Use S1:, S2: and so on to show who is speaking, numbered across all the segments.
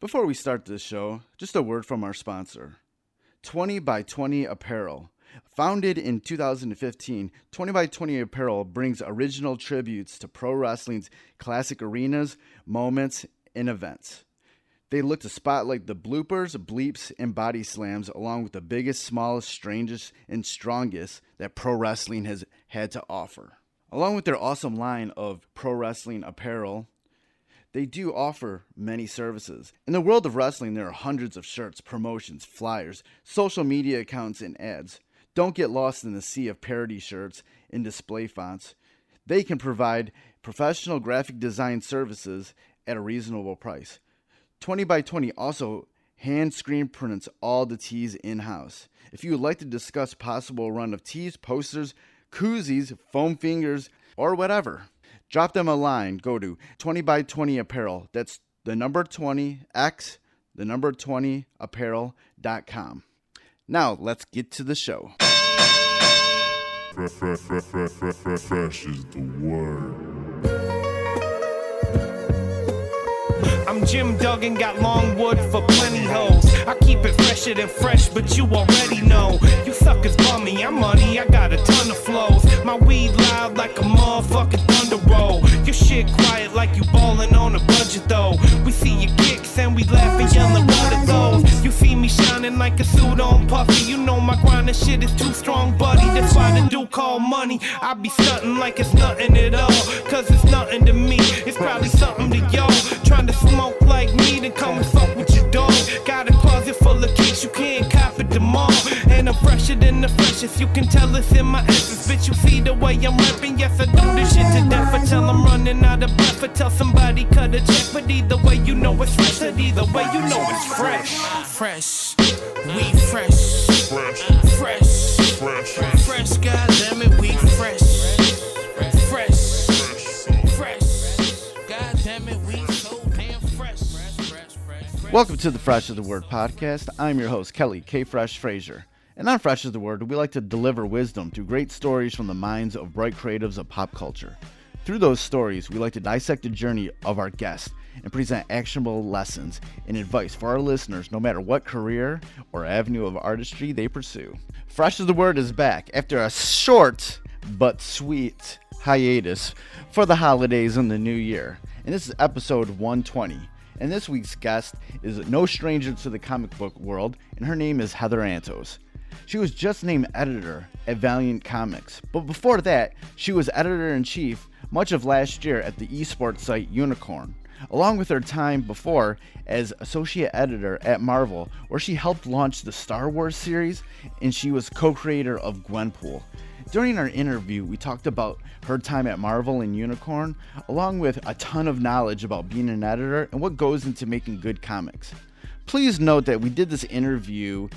S1: Before we start this show, just a word from our sponsor, 20 by 20 Apparel. Founded in 2015, 20 by 20 Apparel brings original tributes to pro wrestling's classic arenas, moments, and events. They look to spotlight the bloopers, bleeps, and body slams along with the biggest, smallest, strangest, and strongest that pro wrestling has had to offer. Along with their awesome line of pro wrestling apparel, they do offer many services. In the world of wrestling, there are hundreds of shirts, promotions, flyers, social media accounts, and ads. Don't get lost in the sea of parody shirts and display fonts. They can provide professional graphic design services at a reasonable price. 20 by 20 also hand screen prints all the tees in-house. If you would like to discuss possible run of tees, posters, koozies, foam fingers, or whatever, drop them a line. Go to 20 by 20 Apparel. That's the number 20x, the number 20 apparel.com. Now, let's get to the show.
S2: Fresh is the word.
S3: I'm Jim Duggan, got long wood for plenty hoes. I keep it fresher than fresh, but you already know. You suckers bummy, I'm money, I got a ton of flows. My weed loud like a motherfucking thunder roll. Your shit quiet like you ballin' on a budget though. We see your kicks and we laugh and yellin' what are those. You see me shining like a suit on puffy. You know my grindin' shit is too strong, buddy. That's why the dude call money. I be stuntin' like it's nothing at all. Cause it's nothing to me, it's probably something to y'all. Trying to smoke like me, then come and fuck with your dog. Got a closet full of kicks, you can't cop it tomorrow. And I'm fresher than the freshest, you can tell it's in my essence. Bitch, you see the way I'm rapping, yes I do this shit to death. Until I'm running out of breath, or tell somebody cut a check. But either way you know it's fresh, and either way you know it's fresh. Fresh, we fresh. Fresh, fresh, goddammit, we fresh.
S1: Welcome to the Fresh is the Word podcast. I'm your host, Kelly K. Fresh Frazier. And on Fresh is the Word, we like to deliver wisdom through great stories from the minds of bright creatives of pop culture. Through those stories, we like to dissect the journey of our guests and present actionable lessons and advice for our listeners, no matter what career or avenue of artistry they pursue. Fresh is the Word is back after a short but sweet hiatus for the holidays and the new year. And this is episode 120. And this week's guest is no stranger to the comic book world, and her name is Heather Antos. She was just named editor at Valiant Comics, but before that, she was editor-in-chief much of last year at the esports site Unikrn, along with her time before as associate editor at Marvel, where she helped launch the Star Wars series, and she was co-creator of Gwenpool. During our interview, we talked about her time at Marvel and Unikrn, along with a ton of knowledge about being an editor and what goes into making good comics. Please note that we did this interview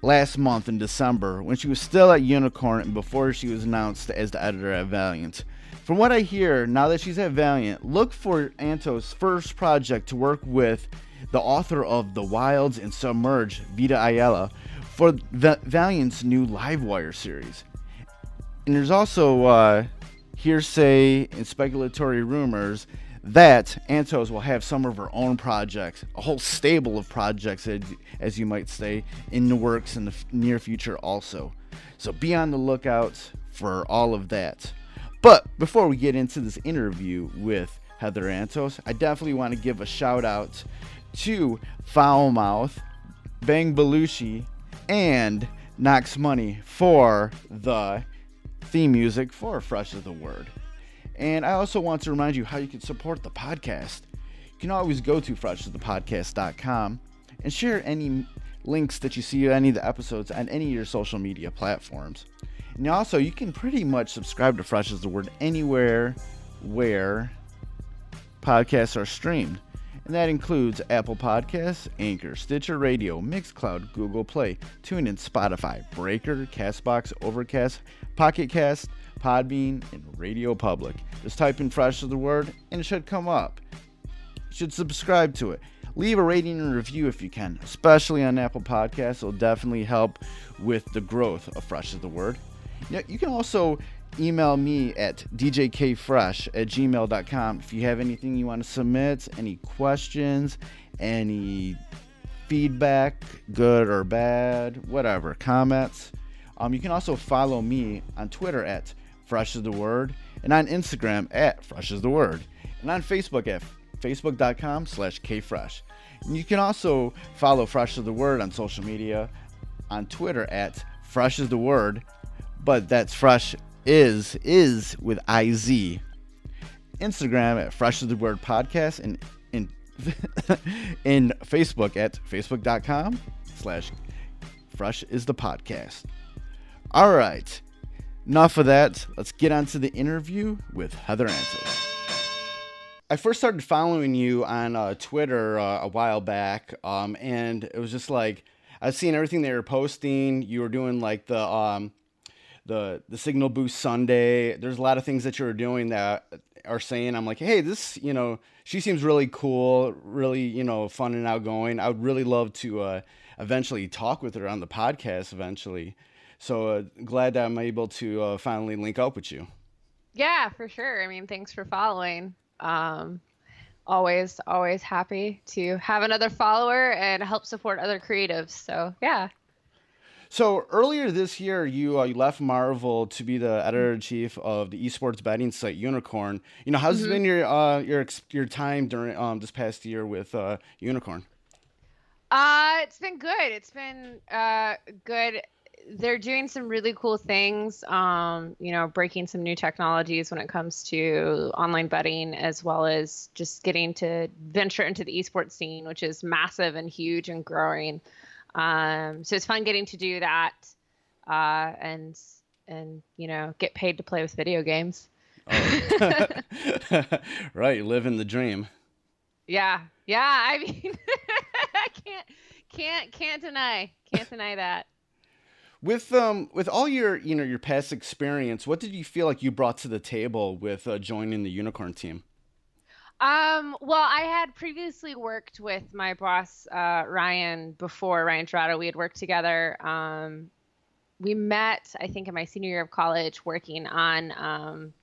S1: last month in December when she was still at Unikrn and before she was announced as the editor at Valiant. From what I hear, now that she's at Valiant, look for Antos' first project to work with the author of The Wilds and Submerge, Vita Ayala, for Valiant's new Livewire series. And there's also hearsay and speculatory rumors that Antos will have some of her own projects, a whole stable of projects, as you might say, in the works in the near future also. So be on the lookout for all of that. But before we get into this interview with Heather Antos, I definitely want to give a shout out to Foulmouth, Bang Belushi, and Knox Money for the theme music for Fresh is the Word. And I also want to remind you how you can support the podcast. You can always go to freshisthepodcast.com and share any links that you see any of the episodes on any of your social media platforms. And also, you can pretty much subscribe to Fresh is the Word anywhere where podcasts are streamed. And that includes Apple Podcasts, Anchor, Stitcher Radio, Mixcloud, Google Play, TuneIn, Spotify, Breaker, CastBox, Overcast, Pocket Cast, Podbean, and Radio Public. Just type in Fresh is the Word and it should come up. You should subscribe to it. Leave a rating and review if you can, especially on Apple Podcasts. It'll definitely help with the growth of Fresh is the Word. You can also email me at djkfresh@gmail.com if you have anything you want to submit, any questions, any feedback, good or bad, whatever, comments. You can also follow me on Twitter at Fresh is the Word, and on Instagram at Fresh is the Word, and on Facebook at facebook.com/kfresh. And you can also follow Fresh is the Word on social media, on Twitter at Fresh is the Word, but that's Fresh is with IZ. Instagram at Fresh is the Word Podcast, and in Facebook at facebook.com/Fresh is the Podcast. All right, enough of that. Let's get on to the interview with Heather Antos. I first started following you on Twitter a while back, and it was just like I was seeing everything they were posting. You were doing like the Signal Boost Sunday. There's a lot of things that you were doing that are saying, I'm like, hey, this, she seems really cool, really, fun and outgoing. I would really love to eventually talk with her on the podcast eventually. So glad that I'm able to finally link up with you.
S4: Yeah, for sure. I mean, thanks for following. Always happy to have another follower and help support other creatives. So yeah.
S1: So earlier this year, you left Marvel to be the editor-in-chief of the esports betting site Unikrn. How's been your time during this past year with Unikrn?
S4: It's been good. It's been good. They're doing some really cool things. Breaking some new technologies when it comes to online betting, as well as just getting to venture into the esports scene, which is massive and huge and growing. So it's fun getting to do that, and get paid to play with video games.
S1: Oh. Right, living the dream.
S4: Yeah. I mean, I can't deny that.
S1: With all your your past experience, what did you feel like you brought to the table with joining the Unikrn team?
S4: Well, I had previously worked with my boss, Ryan Torado. We had worked together. We met, I think, in my senior year of college, working on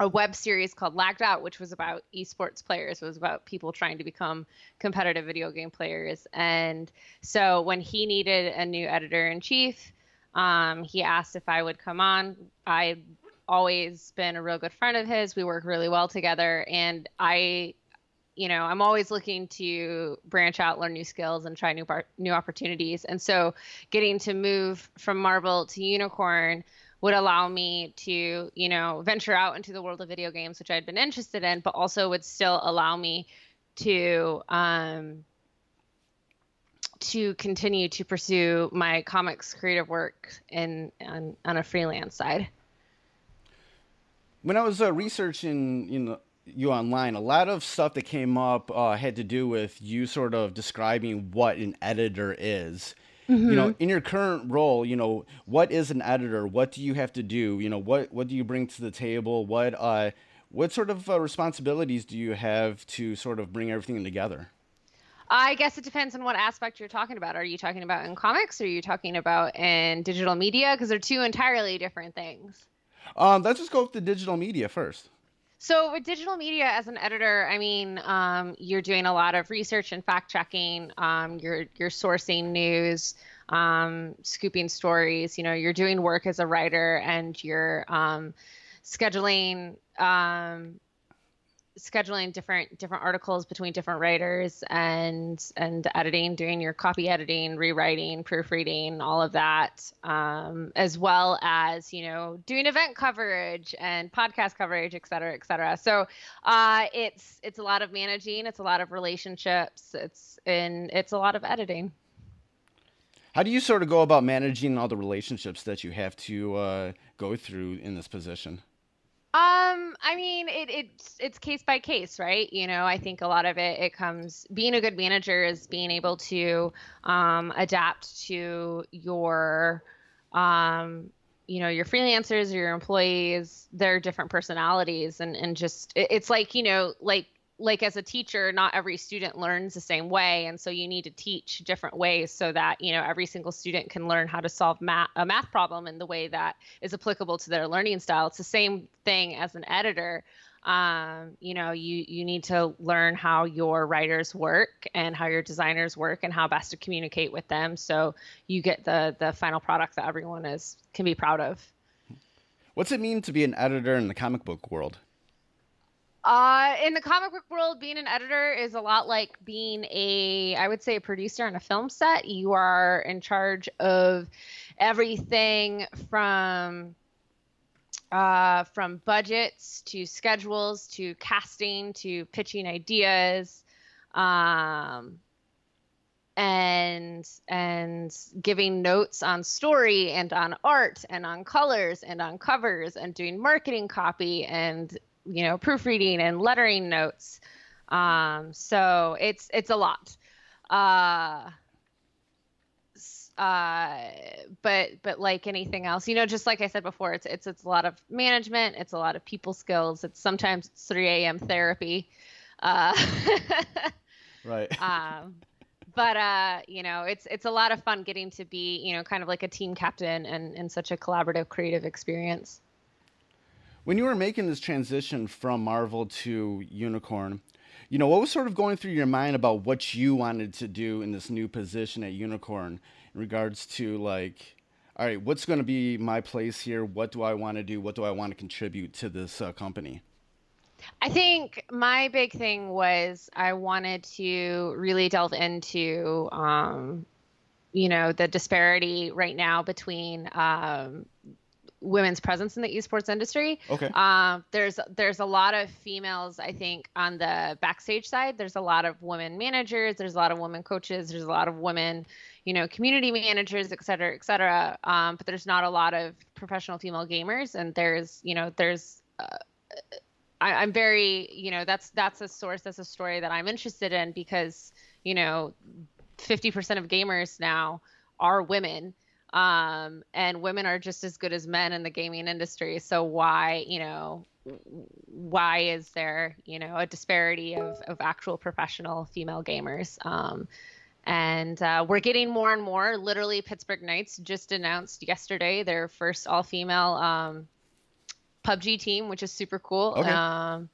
S4: a web series called Lagged Out, which was about esports players. It was about people trying to become competitive video game players. And so when he needed a new editor-in-chief, he asked if I would come on. I've always been a real good friend of his. We work really well together. And I'm always looking to branch out, learn new skills, and try new opportunities. And so getting to move from Marvel to Unikrn would allow me to, venture out into the world of video games, which I'd been interested in, but also would still allow me to continue to pursue my comics creative work on a freelance side.
S1: When I was researching, you online, a lot of stuff that came up had to do with you sort of describing what an editor is. Mm-hmm. In your current role, what is an editor? What do you have to do? What do you bring to the table? What sort of responsibilities do you have to sort of bring everything together?
S4: I guess it depends on what aspect you're talking about. Are you talking about in comics, or are you talking about in digital media? Because they're two entirely different things.
S1: Let's just go with the digital media first.
S4: So with digital media as an editor, I mean, you're doing a lot of research and fact checking. You're sourcing news, scooping stories. You're doing work as a writer, and you're scheduling different articles between different writers, and editing, doing your copy editing, rewriting, proofreading, all of that, as well as doing event coverage and podcast coverage, et cetera, et cetera. So it's a lot of managing, it's a lot of relationships, it's a lot of editing.
S1: How do you sort of go about managing all the relationships that you have to go through in this position?
S4: I mean, it's case by case, right? I think a lot of it comes, being a good manager is being able to adapt to your freelancers or your employees, their different personalities, and just it's like, like like as a teacher, not every student learns the same way. And so you need to teach different ways so that, every single student can learn how to solve a math problem in the way that is applicable to their learning style. It's the same thing as an editor. You need to learn how your writers work and how your designers work and how best to communicate with them. So you get the final product that everyone can be proud of.
S1: What's it mean to be an editor in the comic book world?
S4: In the comic book world, being an editor is a lot like being I would say, a producer on a film set. You are in charge of everything from budgets to schedules to casting to pitching ideas, and giving notes on story and on art and on colors and on covers and doing marketing copy and proofreading and lettering notes. So it's a lot. But like anything else, just like I said before, it's a lot of management. It's a lot of people skills. Sometimes it's 3 a.m. therapy.
S1: Right.
S4: But it's a lot of fun getting to be, kind of like a team captain and such a collaborative, creative experience.
S1: When you were making this transition from Marvel to Unikrn, what was sort of going through your mind about what you wanted to do in this new position at Unikrn in regards to like, all right, what's going to be my place here? What do I want to do? What do I want to contribute to this company?
S4: I think my big thing was I wanted to really delve into, the disparity right now between women's presence in the esports industry.
S1: Okay.
S4: There's a lot of females, I think, on the backstage side. There's a lot of women managers. There's a lot of women coaches. There's a lot of women, community managers, et cetera, et cetera. But there's not a lot of professional female gamers. And I'm very, that's a source, that's a story that I'm interested in because, 50% of gamers now are women. And women are just as good as men in the gaming industry. So why is there, a disparity of actual professional female gamers? And we're getting more and more. Literally, Pittsburgh Knights just announced yesterday their first all-female PUBG team, which is super cool.
S1: Okay.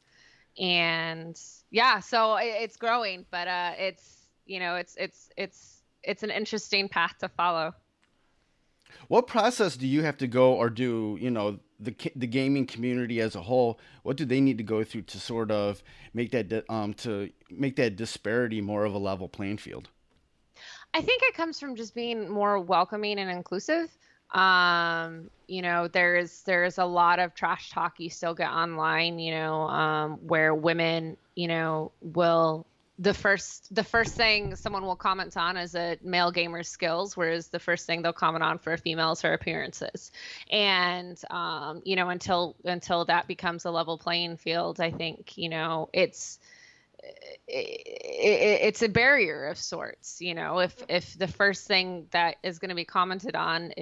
S4: And yeah, so it's growing, but it's an interesting path to follow.
S1: What process do you have to go, or do the gaming community as a whole? What do they need to go through to sort of make that disparity more of a level playing field?
S4: I think it comes from just being more welcoming and inclusive. There's a lot of trash talk you still get online, where women, will. The first thing someone will comment on is a male gamer's skills, whereas the first thing they'll comment on for a female is her appearances. And until that becomes a level playing field, I think it's a barrier of sorts. If the first thing that is going to be commented on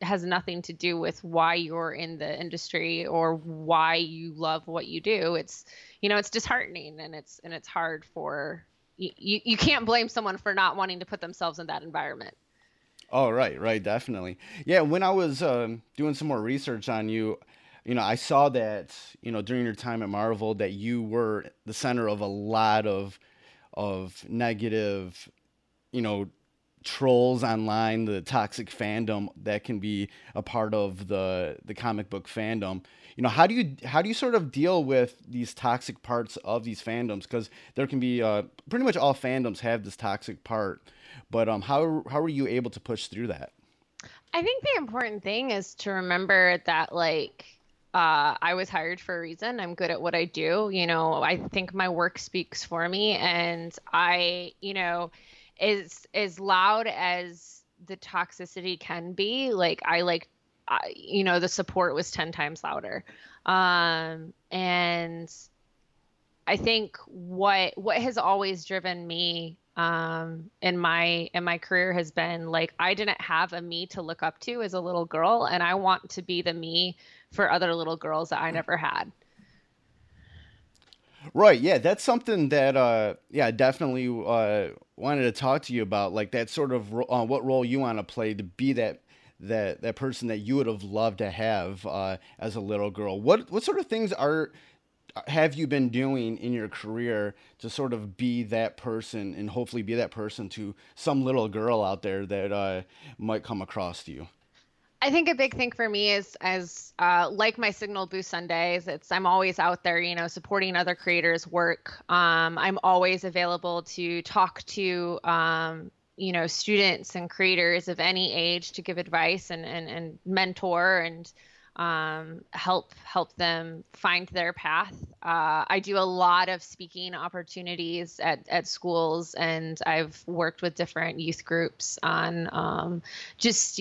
S4: has nothing to do with why you're in the industry or why you love what you do, it's disheartening, and it's hard for you can't blame someone for not wanting to put themselves in that environment.
S1: Oh, right, definitely. Yeah, when I was doing some more research on you, I saw that, during your time at Marvel that you were the center of a lot of negative, trolls online, the toxic fandom that can be a part of the comic book fandom. How do you sort of deal with these toxic parts of these fandoms? Because there can be pretty much all fandoms have this toxic part, but how are you able to push through that?
S4: I think the important thing is to remember that I was hired for a reason. I'm good at what I do. I think my work speaks for me, and I, as loud as the toxicity can be, the support was 10 times louder. And I think what has always driven me in my career has been I didn't have a me to look up to as a little girl, and I want to be the me for other little girls that I never had.
S1: Right. Yeah, that's something that yeah, I definitely wanted to talk to you about, like that sort of what role you want to play to be that person that you would have loved to have as a little girl. What sort of things are have you been doing in your career to sort of be that person and hopefully be that person to some little girl out there that might come across to you?
S4: I think a big thing for me is as like my Signal Boost Sundays, it's I'm always out there, supporting other creators' work. I'm always available to talk to students and creators of any age to give advice and mentor and help them find their path. I do a lot of speaking opportunities at schools, and I've worked with different youth groups on just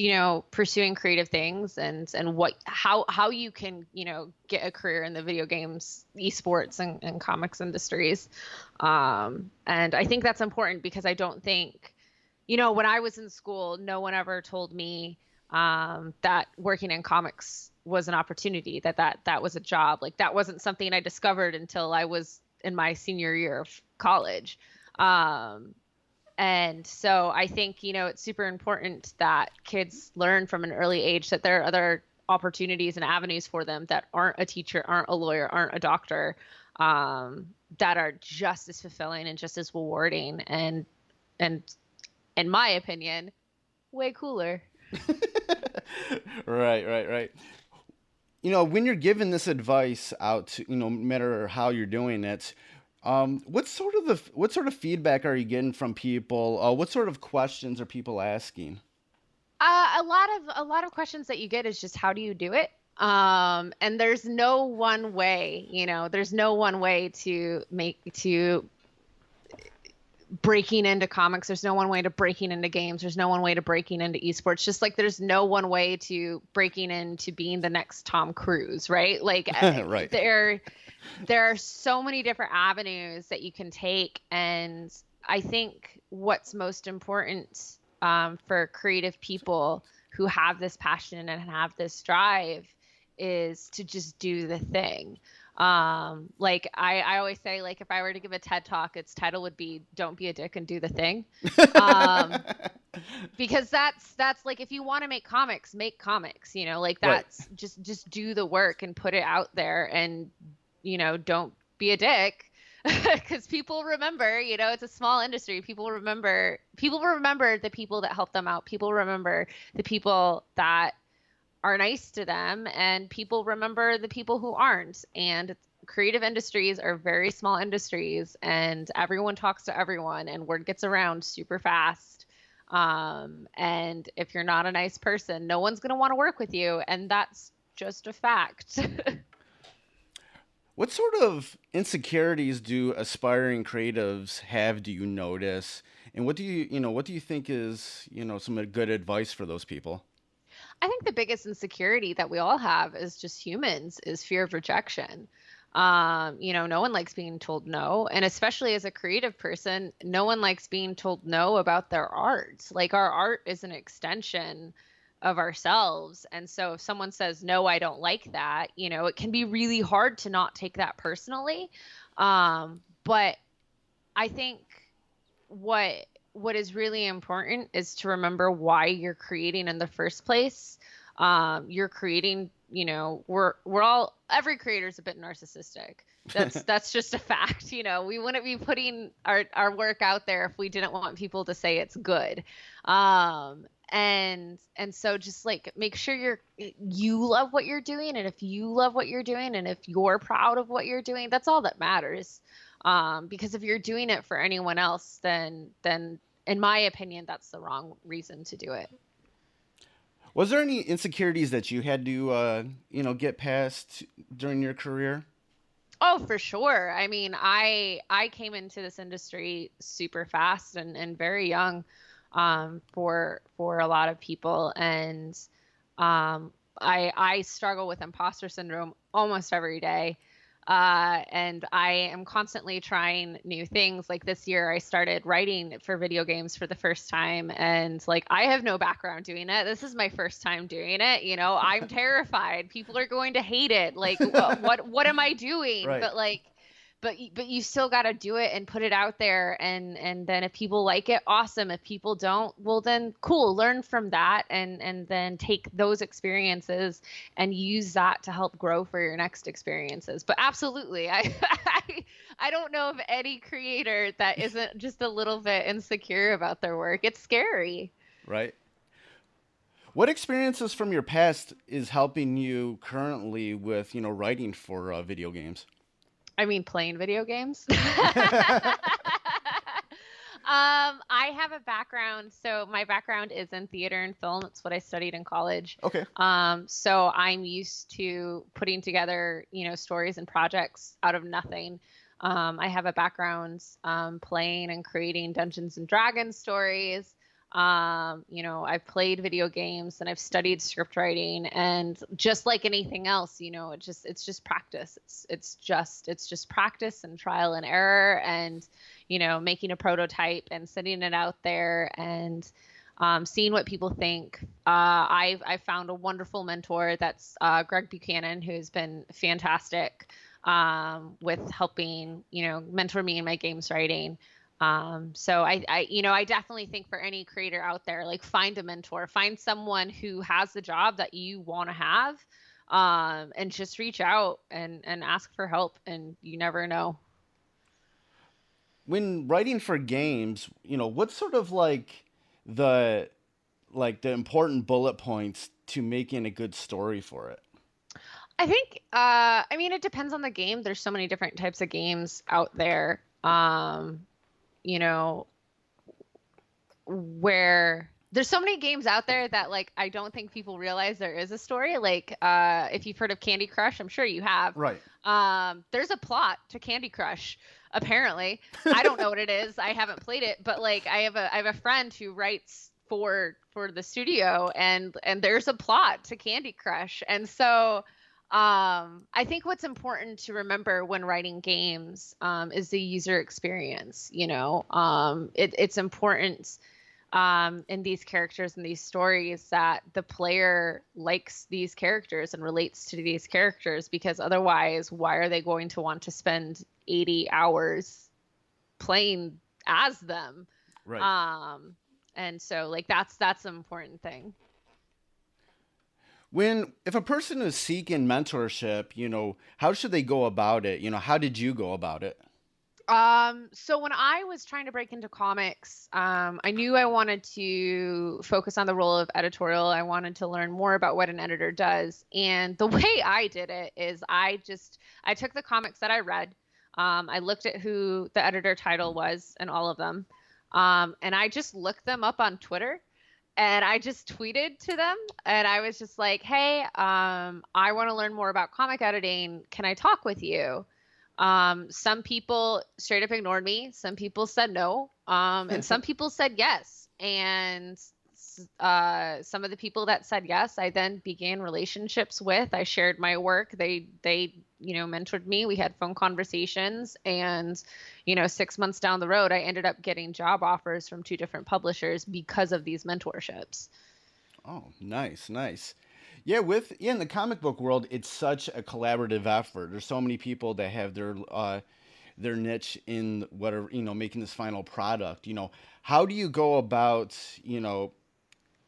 S4: pursuing creative things and what how you can get a career in the video games, esports, and comics industries. And I think that's important because I don't think when I was in school, no one ever told me that working in comics was an opportunity, that was a job. Like that wasn't something I discovered until I was in my senior year of college. And so I think, it's super important that kids learn from an early age that there are other opportunities and avenues for them that aren't a teacher, aren't a lawyer, aren't a doctor, that are just as fulfilling and just as rewarding and in my opinion, way cooler.
S1: Right. When you're giving this advice out to, no matter how you're doing it, what sort of feedback are you getting from people? What sort of questions are people asking?
S4: A lot of questions that you get is just how do you do it? And there's no one way, there's no one way to breaking into comics. There's no one way to breaking into games. There's no one way to breaking into esports. Just like there's no one way to breaking into being the next Tom Cruise, right? Like
S1: right.
S4: there are so many different avenues that you can take. And I think what's most important for creative people who have this passion and have this drive is to just do the thing. Like I always say, like, if I were to give a TED talk, its title would be "Don't be a dick and do the thing." Because that's like, if you want to make comics, like that's right. Just do the work and put it out there and, don't be a dick because people remember, it's a small industry. People remember the people that help them out. People remember the people that are nice to them, and people remember the people who aren't. And creative industries are very small industries, and everyone talks to everyone, and word gets around super fast. And if you're not a nice person, no one's going to want to work with you, and that's just a fact.
S1: What sort of insecurities do aspiring creatives have, do you notice? And what do you think is, some good advice for those people?
S4: I think the biggest insecurity that we all have as just humans is fear of rejection. No one likes being told no. And especially as a creative person, no one likes being told no about their art. Like our art is an extension of ourselves. And so if someone says, no, I don't like that, it can be really hard to not take that personally. But I think what is really important is to remember why you're creating in the first place. You're creating, every creator is a bit narcissistic. That's just a fact. We wouldn't be putting our work out there if we didn't want people to say it's good. And so just like make sure you love what you're doing. And if you love what you're doing and if you're proud of what you're doing, that's all that matters. Because if you're doing it for anyone else, then in my opinion, that's the wrong reason to do it.
S1: Was there any insecurities that you had to, get past during your career?
S4: Oh, for sure. I mean, I came into this industry super fast and very young, for a lot of people. And I struggle with imposter syndrome almost every day. And I am constantly trying new things. Like this year, I started writing for video games for the first time. And like, I have no background doing it. This is my first time doing it. I'm terrified. People are going to hate it. Like, what am I doing?
S1: Right.
S4: But like, but you still got to do it and put it out there, and then if people like it, awesome. If people don't, well then cool, learn from that, and then take those experiences and use that to help grow for your next experiences. But absolutely, I don't know of any creator that isn't just a little bit insecure about their work. It's scary.
S1: Right. What experiences from your past is helping you currently with, writing for video games?
S4: I mean, playing video games. I have a background. So my background is in theater and film. It's what I studied in college.
S1: Okay.
S4: So I'm used to putting together, stories and projects out of nothing. I have a background playing and creating Dungeons and Dragons stories. I've played video games and I've studied script writing, and just like anything else, it's just practice. It's just practice and trial and error, and, making a prototype and sending it out there and, seeing what people think. I've found a wonderful mentor. That's, Greg Buchanan, who's been fantastic, with helping, mentor me in my games writing. So I definitely think for any creator out there, like, find a mentor, find someone who has the job that you want to have, and just reach out and ask for help, and you never know.
S1: When writing for games, what's sort of the important bullet points to making a good story for it?
S4: I think, it depends on the game. There's so many different types of games out there. Where there's so many games out there that, like, I don't think people realize there is a story. Like, if you've heard of Candy Crush, I'm sure you have.
S1: Right.
S4: There's a plot to Candy Crush, apparently. I don't know what it is. I haven't played it, but, like, I have a friend who writes for the studio, and there's a plot to Candy Crush. And so I think what's important to remember when writing games is the user experience. It's important in these characters and these stories that the player likes these characters and relates to these characters, because otherwise, why are they going to want to spend 80 hours playing as them?
S1: Right.
S4: And so, like, that's an important thing.
S1: If a person is seeking mentorship, how should they go about it? How did you go about it?
S4: So when I was trying to break into comics, I knew I wanted to focus on the role of editorial. I wanted to learn more about what an editor does. And the way I did it is I took the comics that I read. I looked at who the editor title was in all of them. And I just looked them up on Twitter. And I just tweeted to them, and I was just like, hey, I want to learn more about comic editing. Can I talk with you? Some people straight up ignored me. Some people said no. And some people said yes. And some of the people that said yes, I then began relationships with. I shared my work. They mentored me. We had phone conversations, and 6 months down the road, I ended up getting job offers from 2 different publishers because of these mentorships.
S1: Oh, nice. Yeah, in the comic book world, it's such a collaborative effort. There's so many people that have their niche in whatever, making this final product. How do you go about,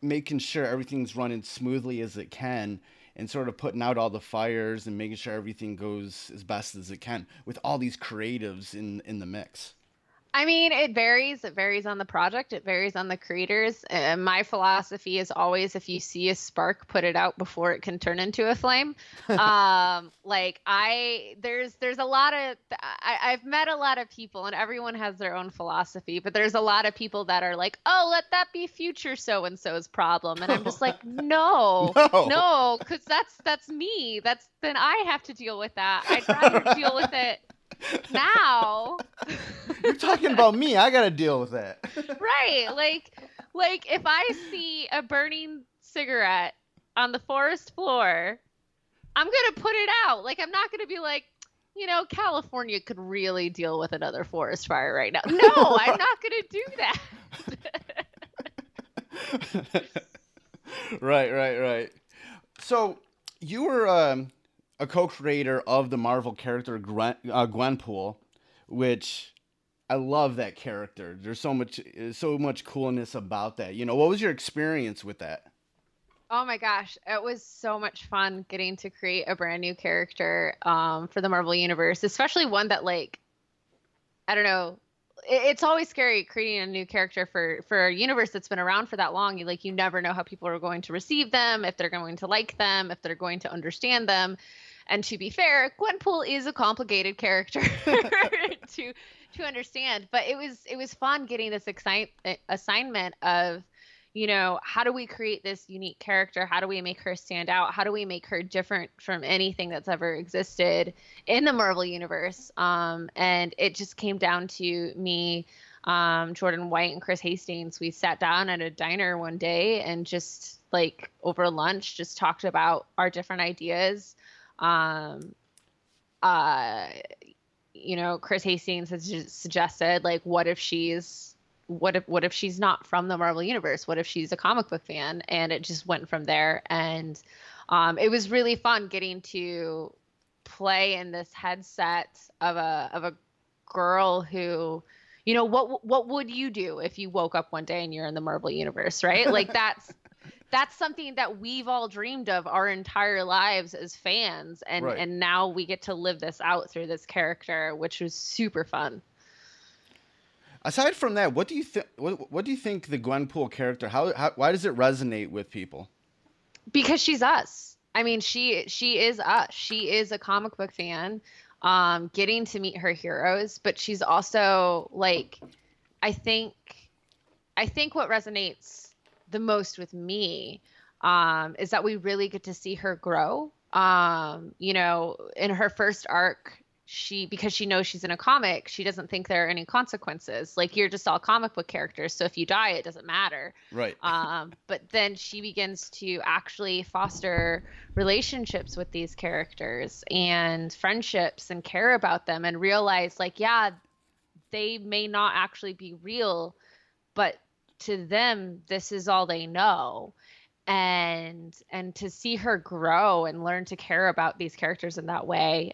S1: making sure everything's running smoothly as it can, and sort of putting out all the fires and making sure everything goes as best as it can with all these creatives in the mix?
S4: I mean, it varies. It varies on the project. It varies on the creators. My philosophy is always, if you see a spark, put it out before it can turn into a flame. There's a lot of, I've met a lot of people, and everyone has their own philosophy, but there's a lot of people that are like, oh, let that be future so-and-so's problem. And I'm just like, no, because that's me. Then I have to deal with that. I'd rather deal with it now.
S1: You're talking about me. I got to deal with that.
S4: Right. Like if I see a burning cigarette on the forest floor, I'm going to put it out. Like, I'm not going to be like, California could really deal with another forest fire right now. No, I'm not going to do that.
S1: Right. So you were a co-creator of the Marvel character Gwenpool. which I love that character. There's so much coolness about that. What was your experience with that?
S4: Oh my gosh, it was so much fun getting to create a brand new character for the Marvel Universe, especially one that like, I don't know, it's always scary creating a new character for a universe that's been around for that long. You never know how people are going to receive them, if they're going to like them, if they're going to understand them. And to be fair, Gwenpool is a complicated character to understand, but it was fun getting this assignment of, how do we create this unique character? How do we make her stand out? How do we make her different from anything that's ever existed in the Marvel universe? And it just came down to me, Jordan White, and Chris Hastings. We sat down at a diner one day and just like over lunch, just talked about our different ideas. Chris Hastings has just suggested like, what if she's not from the Marvel universe? What if she's a comic book fan? And it just went from there. And it was really fun getting to play in this headset of a girl who, what would you do if you woke up one day and you're in the Marvel universe, right? Like that's something that we've all dreamed of our entire lives as fans. And
S1: Right.
S4: And now we get to live this out through this character, which was super fun.
S1: Aside from that, what do you think? What do you think the Gwenpool character? Why does it resonate with people?
S4: Because she's us. I mean, she is us. She is a comic book fan, getting to meet her heroes, but she's also like, I think what resonates the most with me is that we really get to see her grow. In her first arc, because she knows she's in a comic, she doesn't think there are any consequences. Like, you're just all comic book characters, so if you die, it doesn't matter.
S1: Right.
S4: But then she begins to actually foster relationships with these characters and friendships and care about them and realize, like, yeah, they may not actually be real, but to them, this is all they know. And to see her grow and learn to care about these characters in that way,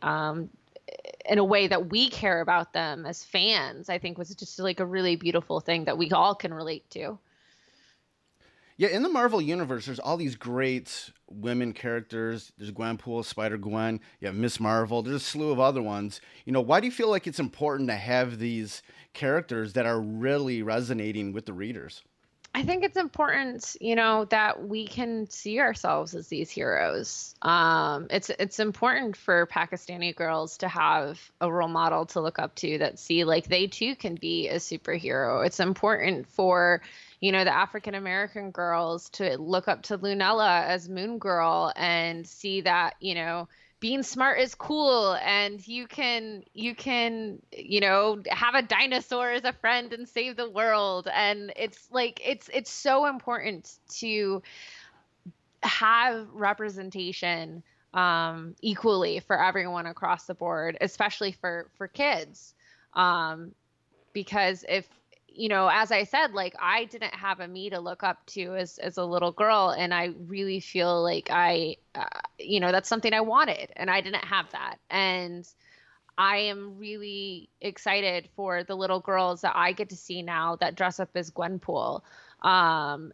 S4: in a way that we care about them as fans, I think was just like a really beautiful thing that we all can relate to.
S1: Yeah, in the Marvel universe, there's all these great women characters. There's Gwenpool, Spider-Gwen, you have Miss Marvel. There's a slew of other ones. Why do you feel like it's important to have these characters that are really resonating with the readers?
S4: I think it's important, that we can see ourselves as these heroes. It's important for Pakistani girls to have a role model to look up to that see like they too can be a superhero. It's important for, the African American girls to look up to Lunella as Moon Girl and see that, being smart is cool, and you can have a dinosaur as a friend and save the world. And it's like it's so important to have representation equally for everyone across the board, especially for kids, because if as I said, like, I didn't have a me to look up to as a little girl. And I really feel like that's something I wanted, and I didn't have that. And I am really excited for the little girls that I get to see now that dress up as Gwenpool. And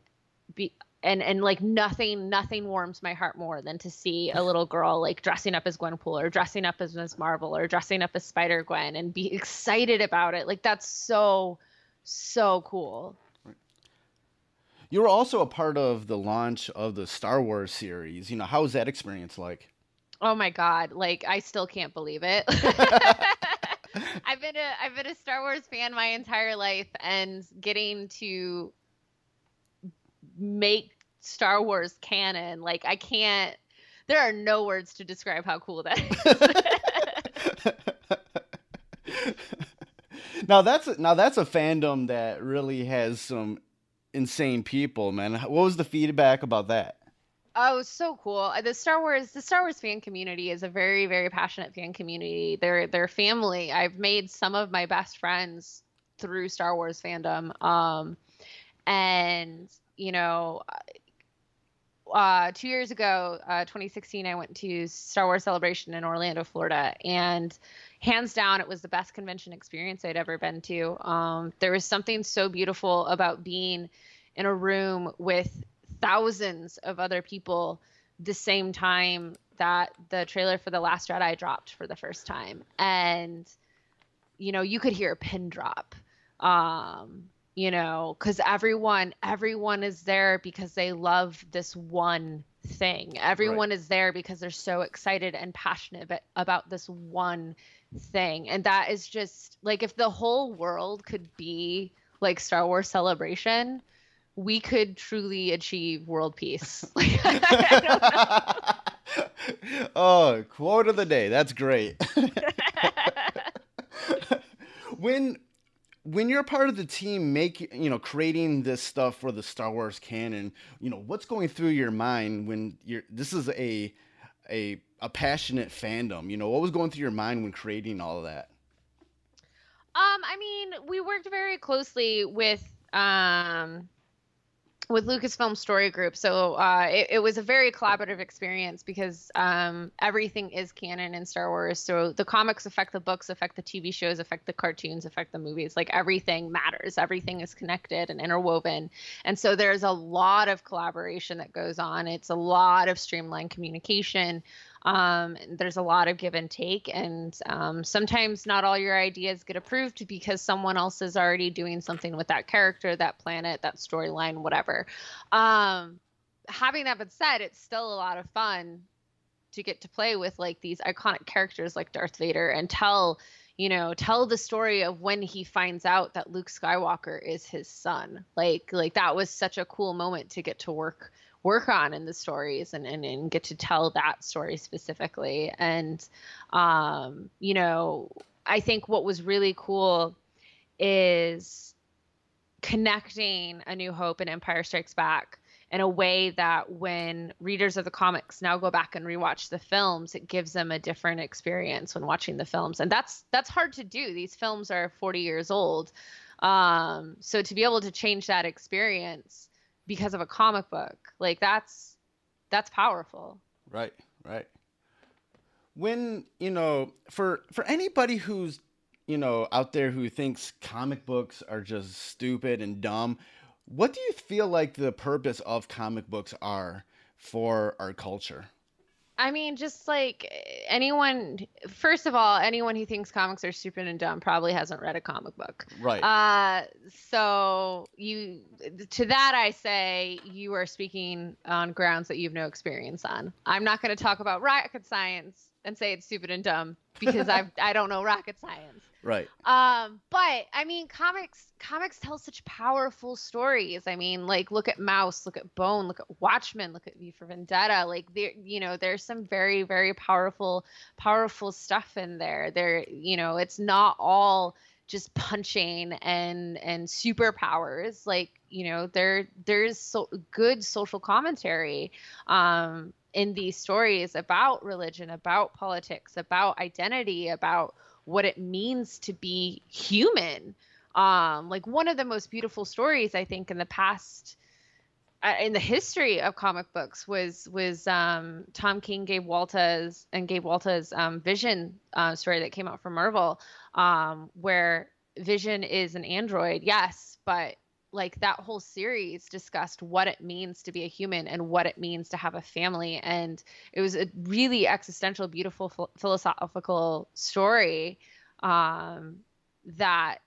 S4: like nothing warms my heart more than to see a little girl like dressing up as Gwenpool or dressing up as Ms. Marvel or dressing up as Spider-Gwen and be excited about it. Like, that's so cool.
S1: You were also a part of the launch of the Star Wars series. How was that experience like?
S4: Oh my God. Like, I still can't believe it. I've been a Star Wars fan my entire life, and getting to make Star Wars canon, like, there are no words to describe how cool that is.
S1: Now that's a fandom that really has some insane people, man. What was the feedback about that?
S4: Oh, so cool. The Star Wars fan community is a very, very passionate fan community. They're family. I've made some of my best friends through Star Wars fandom. And 2 years ago, 2016, I went to Star Wars Celebration in Orlando, Florida, and hands down, it was the best convention experience I'd ever been to. There was something so beautiful about being in a room with thousands of other people the same time that the trailer for The Last Jedi dropped for the first time. And, you could hear a pin drop. Because everyone is there because they love this one thing. Everyone is there because they're so excited and passionate about this one thing. And that is just like, if the whole world could be like Star Wars Celebration, we could truly achieve world peace. I
S1: don't know. Oh, quote of the day. That's great. When you're part of the team creating this stuff for the Star Wars canon, what's going through your mind when this is a passionate fandom, what was going through your mind when creating all of that?
S4: We worked very closely with Lucasfilm Story Group. So it was a very collaborative experience because everything is canon in Star Wars. So the comics affect the books, affect the TV shows, affect the cartoons, affect the movies. Like, everything matters. Everything is connected and interwoven. And so there's a lot of collaboration that goes on. It's a lot of streamlined communication. There's a lot of give and take, and sometimes not all your ideas get approved because someone else is already doing something with that character, that planet, that storyline, whatever. Having that been said, it's still a lot of fun to get to play with like these iconic characters like Darth Vader and tell the story of when he finds out that Luke Skywalker is his son. Like that was such a cool moment to get to work on in the stories and get to tell that story specifically. And, I think what was really cool is connecting A New Hope and Empire Strikes Back in a way that when readers of the comics now go back and rewatch the films, it gives them a different experience when watching the films. And that's hard to do. These films are 40 years old. So to be able to change that experience because of a comic book, like that's powerful.
S1: Right. When, for anybody who's, out there who thinks comic books are just stupid and dumb, what do you feel like the purpose of comic books are for our culture?
S4: Just like first of all, anyone who thinks comics are stupid and dumb probably hasn't read a comic book.
S1: Right.
S4: So to that I say you are speaking on grounds that you have no experience on. I'm not going to talk about rocket science and say it's stupid and dumb because I don't know rocket science.
S1: Right.
S4: But comics tell such powerful stories. Look at Mouse, look at Bone, look at Watchmen, look at V for Vendetta. Like there's some very, very powerful stuff in there. It's not all just punching and superpowers. There's good social commentary in these stories about religion, about politics, about identity, about what it means to be human. One of the most beautiful stories I think in the past, in the history of comic books was Tom King, Gabe Walta's Vision story that came out from Marvel, where Vision is an android, yes, but that whole series discussed what it means to be a human and what it means to have a family. And it was a really existential, beautiful, philosophical story that,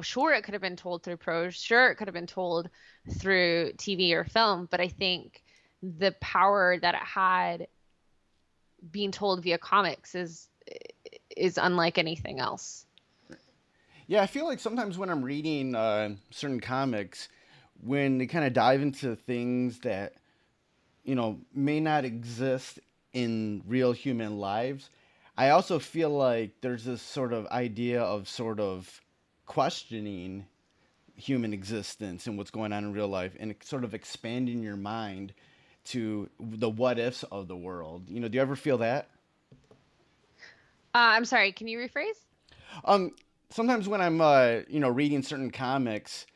S4: sure, it could have been told through prose. Sure, it could have been told through TV or film. But I think the power that it had being told via comics is unlike anything else.
S1: Yeah, I feel like sometimes when I'm reading certain comics, when they kind of dive into things that, may not exist in real human lives, I also feel like there's this sort of idea of sort of questioning human existence and what's going on in real life and sort of expanding your mind to the what ifs of the world. Do you ever feel that?
S4: I'm sorry, can you rephrase?
S1: Sometimes when I'm, reading certain comics,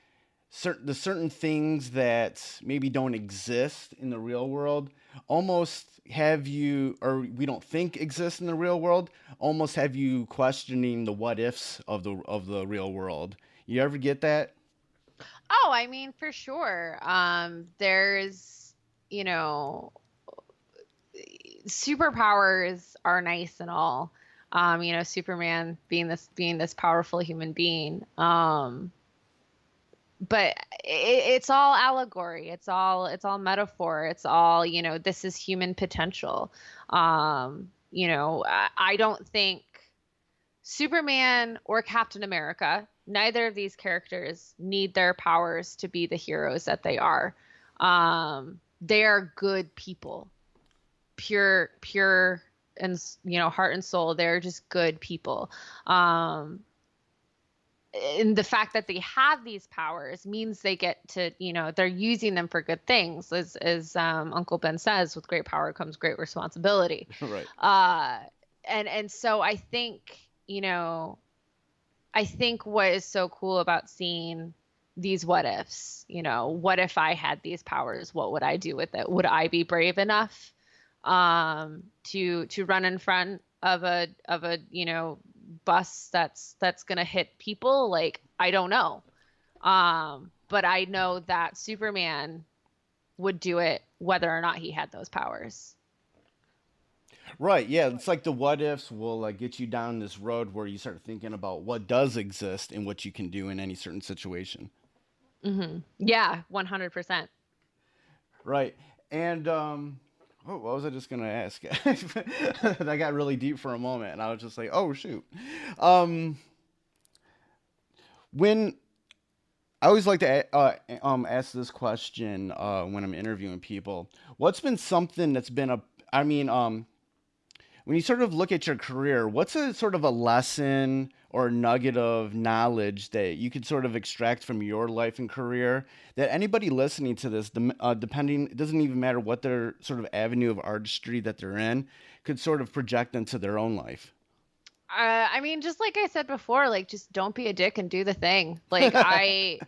S1: certain things that maybe don't exist in the real world almost have you, or we don't think exist in the real world, almost have you questioning the what ifs of the real world. You ever get that?
S4: Oh, I mean, for sure. There's, you know, superpowers are nice and all. Superman being this powerful human being. But it's all allegory. It's all metaphor. It's all, this is human potential. I don't think Superman or Captain America, neither of these characters need their powers to be the heroes that they are. They are good people, pure, and heart and soul. They're just good people. And the fact that they have these powers means they get to, they're using them for good things, as Uncle Ben says, with great power comes great responsibility.
S1: Right.
S4: And so I think what is so cool about seeing these what ifs, what if I had these powers? What would I do with it? Would I be brave enough to run in front of a bus that's gonna hit people? Like, I don't know. But I know that Superman would do it whether or not he had those powers.
S1: Right, yeah, it's like the what ifs will get you down this road where you start thinking about what does exist and what you can do in any certain situation.
S4: Yeah, 100%.
S1: Right. And what was I just gonna ask? I got really deep for a moment, and I was just like, "Oh shoot." When I always like to ask this question when I'm interviewing people, what's been something that's been I mean, when you sort of look at your career, what's a sort of a lesson or nugget of knowledge that you could sort of extract from your life and career that anybody listening to this, depending, it doesn't even matter what their sort of avenue of artistry that they're in, could sort of project into their own life?
S4: I mean, just like I said before, like, just don't be a dick and do the thing. Like, I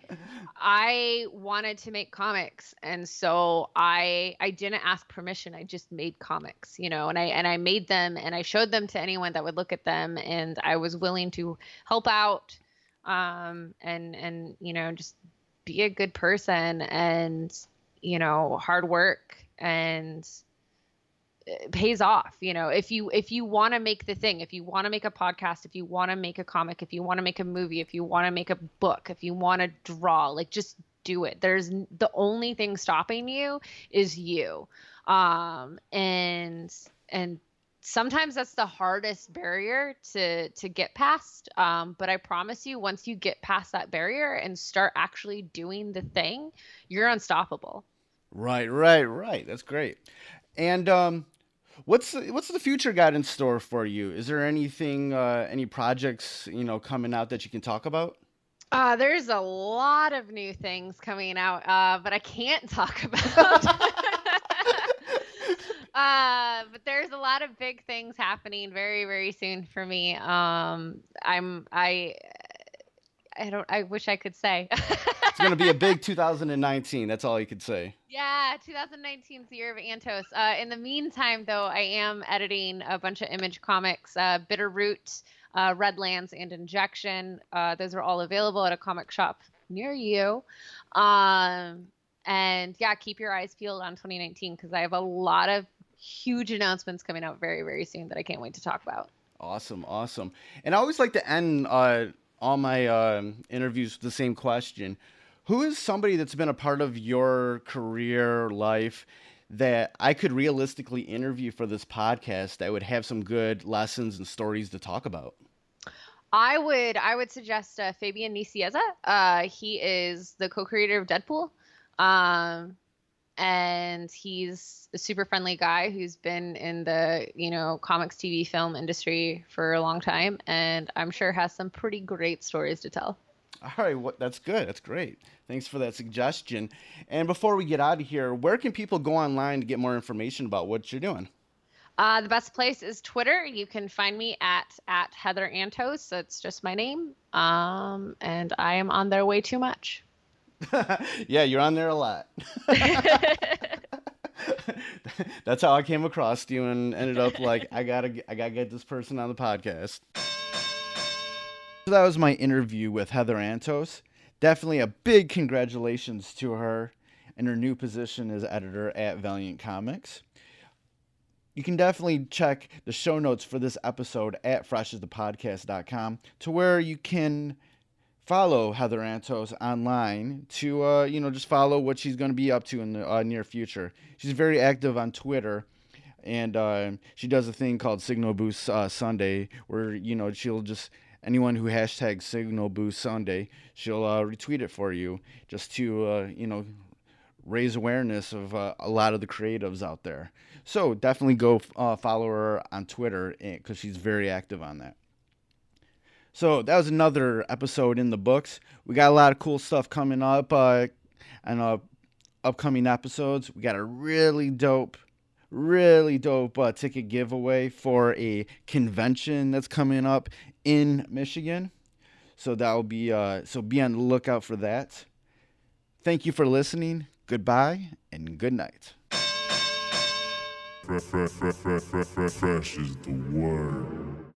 S4: wanted to make comics, and so I didn't ask permission. I just made comics, and I made them, and I showed them to anyone that would look at them, and I was willing to help out, and just be a good person, and hard work, and it pays off. If you want to make the thing, if you want to make a podcast, if you want to make a comic, if you want to make a movie, if you want to make a book, if you want to draw, like, just do it. The only thing stopping you is you. And sometimes that's the hardest barrier to get past. But I promise you, once you get past that barrier and start actually doing the thing, you're unstoppable.
S1: Right. That's great. And what's the future got in store for you? Is there anything, any projects, coming out that you can talk about?
S4: There's a lot of new things coming out, but I can't talk about. But there's a lot of big things happening very, very soon for me. I wish I could say.
S1: It's going to be a big 2019. That's all you could say.
S4: Yeah, 2019 is the year of Antos. In the meantime, though, I am editing a bunch of Image comics, Bitterroot, Redlands, and Injection. Those are all available at a comic shop near you. And yeah, keep your eyes peeled on 2019 because I have a lot of huge announcements coming out very, very soon that I can't wait to talk about.
S1: Awesome. And I always like to end all my interviews with the same question. Who is somebody that's been a part of your career life that I could realistically interview for this podcast that would have some good lessons and stories to talk about?
S4: I would suggest Fabian Nicieza. He is the co-creator of Deadpool. And he's a super friendly guy who's been in the, comics, TV, film industry for a long time, and I'm sure has some pretty great stories to tell.
S1: All right, that's good. That's great. Thanks for that suggestion. And before we get out of here, where can people go online to get more information about what you're doing?
S4: The best place is Twitter. You can find me at Heather Antos. That's just my name. And I am on there way too much.
S1: Yeah, you're on there a lot. That's how I came across you and ended up like I gotta get this person on the podcast. So that was my interview with Heather Antos. Definitely a big congratulations to her and her new position as editor at Valiant Comics. You can definitely check the show notes for this episode at freshasthepodcast.com to where you can follow Heather Antos online to just follow what she's going to be up to in the near future. She's very active on Twitter, and she does a thing called Signal Boost Sunday, where she'll just anyone who hashtags Signal Boost Sunday, she'll retweet it for you just to raise awareness of a lot of the creatives out there. So definitely go follow her on Twitter because she's very active on that. So that was another episode in the books. We got a lot of cool stuff coming up on upcoming episodes. We got a really dope ticket giveaway for a convention that's coming up in Michigan. So that will be so be on the lookout for that. Thank you for listening. Goodbye and good night.
S2: Fresh is the word.